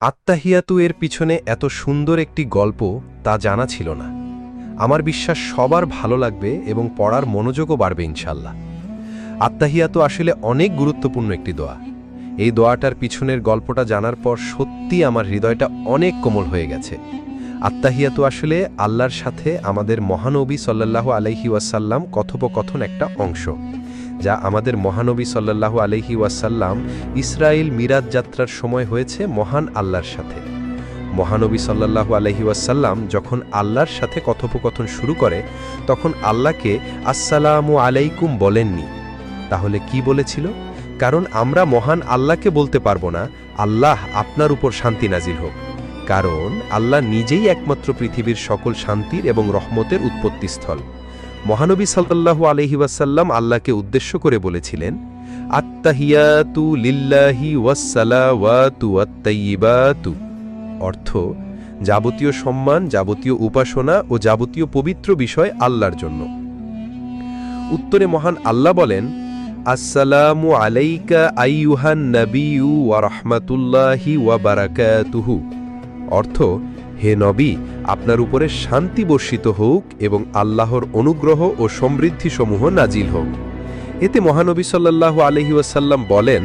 আত্তাহিয়াতু এর পিছনে এত সুন্দর একটি গল্প তা জানা ছিল না। আমার বিশ্বাস সবার ভালো লাগবে এবং পড়ার মনোযোগও বাড়বে ইনশাল্লাহ। আত্তাহিয়াতু আসলে অনেক গুরুত্বপূর্ণ একটি দোয়া। এই দোয়াটার পিছনের গল্পটা জানার পর সত্যি আমার হৃদয়টা অনেক কোমল হয়ে গেছে। আত্তাহিয়াতু আসলে আল্লাহর সাথে আমাদের মহানবী সাল্লাল্লাহু আলাইহি ওয়াসাল্লাম কথোপকথন একটা অংশ, যা আমাদের মহানবী সাল্লাল্লাহু আলাইহি ওয়াসাল্লাম ইসরায়েল মিরাজ যাত্রার সময় হয়েছে মহান আল্লাহর সাথে। মহানবী সাল্লাল্লাহু আলাইহি ওয়াসাল্লাম যখন আল্লাহর সাথে কথোপকথন শুরু করে তখন আল্লাহকে আসসালামু আলাইকুম বলেননি। তাহলে কি বলেছিল? কারণ আমরা মহান আল্লাহকে বলতে পারবো না আল্লাহ আপনার উপর শান্তি নাজিল হোক, কারণ আল্লাহ নিজেই একমাত্র পৃথিবীর সকল শান্তির এবং রহমতের উৎপত্তিস্থল। মহানবী সাল্লাল্লাহু আলাইহি ওয়াসাল্লাম আল্লাহকে উদ্দেশ্য করে বলেছিলেন, আত্তাহিয়াতু লিল্লাহি ওয়াসসালাওয়াতু ওয়াত-তাইয়্যিবাতু, অর্থ যাবতীয় সম্মান, যাবতীয় উপাসনা ও যাবতীয় পবিত্র বিষয় আল্লাহর জন্য। উত্তরে মহান আল্লাহ বলেন, আসসালামু আলাইকা আইয়ুহান নাবিয়্যু ওয়া রাহমাতুল্লাহি ওয়া বারাকাতুহু, অর্থ হে নবী, আপনার উপরে শান্তি বর্ষিত হোক এবং আল্লাহর অনুগ্রহ ও সমৃদ্ধিসমূহ নাজিল হোক। এতে মহানবী সাল্লাল্লাহু আলাইহি ওয়াসাল্লাম বলেন,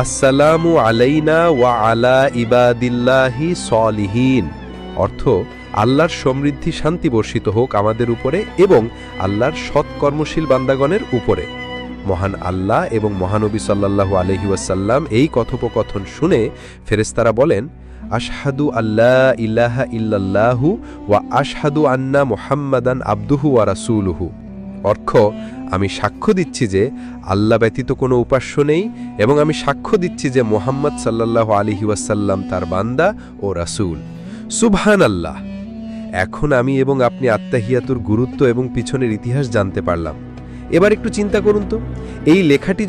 আসসালামু আলাইনা ওয়া আলা ইবাদিল্লাহি সলিহিন, অর্থ আল্লাহর সমৃদ্ধি শান্তি বর্ষিত হোক আমাদের উপরে এবং আল্লাহর সৎকর্মশীল বান্দাগণের উপরে। মহান আল্লাহ এবং মহানবী সাল্লাল্লাহু আলাইহি ওয়াসাল্লাম এই কথোপকথন শুনে ফেরেশতারা বলেন, আশহাদু আল্লা ইলাহা ইল্লাল্লাহু ওয়া আশহাদু আন্না মুহাম্মাদান আবদুহু ওয়া রাসূলুহু, অর্থ আমি সাক্ষ্য দিচ্ছি যে আল্লাহ ব্যতীত কোনো উপাস্য নেই এবং আমি সাক্ষ্য দিচ্ছি যে মুহাম্মদ সাল্লাল্লাহু আলাইহি ওয়াসাল্লাম তার বান্দা ও রাসূল। সুবহানাল্লাহ। এখন আমি এবং আপনি আত্তাহিয়াতুর গুরুত্ব এবং পিছনের ইতিহাস জানতে পারলাম। এবার একটু চিন্তা করুন তো, এই লেখাটি